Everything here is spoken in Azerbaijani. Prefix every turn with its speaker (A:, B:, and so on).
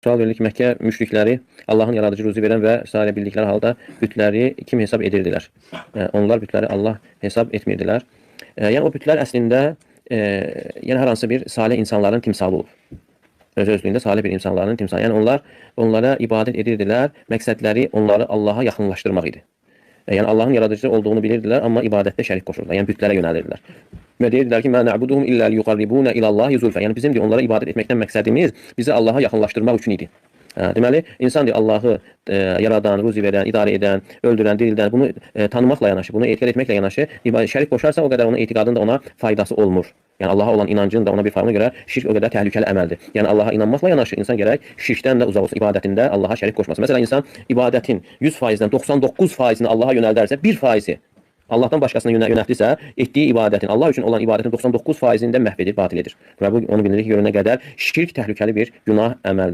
A: Sual verir ki, Məkkə müşrikləri Allahın yaradıcı ruzi verən və s. bildikləri halda bütləri kim hesab edirdilər? Onlar bütləri Allah hesab etmirdilər. Yəni o bütlər əslində yəni hər hansı bir salih insanların timsalı olur. Öz-özlüyündə salih bir insanların timsalı. Yəni onlar onlara ibadət edirdilər. Məqsədləri onları Allaha yaxınlaşdırmaq idi. Yəni Allahın yaradıcı olduğunu bilirdilər, amma ibadətdə şərik qoşurdular. Yəni bütlərə yönəlirdilər. Və deyirdilər ki, "Mə na'buduhum illə liyuqarribuna ilallahi zulfə." Yəni bizim onlara ibadət etməkdən məqsədimiz bizi Allaha yaxınlaşdırmaq üçün idi. Deməli, insan Allahı yaradan, ruzi verən, idarə edən, öldürən, dirildən bunu tanımaqla yanaşı, bunu etiqad etməklə yanaşı şərik qoşarsa o qədər onun etiqadının da ona faydası olmur. Yəni Allaha olan inancın da ona bir fayda görə şirk o qədər təhlükəli əməldir. Yəni Allaha inanmaqla yanaşı insan gərək şirkdən də uzaq olsun, ibadətində Allaha şərik qoşmasın. Məsələn, insan ibadətin 100%-dən 99%-ni Allaha yönəldərsə, 1%-i Allahdan başqasına yönəldirsə, etdiyi ibadətin, Allah üçün olan ibadətin 99%-ni də məhv edir, batil edir. Və bu onu bilirik ki, görünə qədər şirk təhlükəli bir günah əməldir.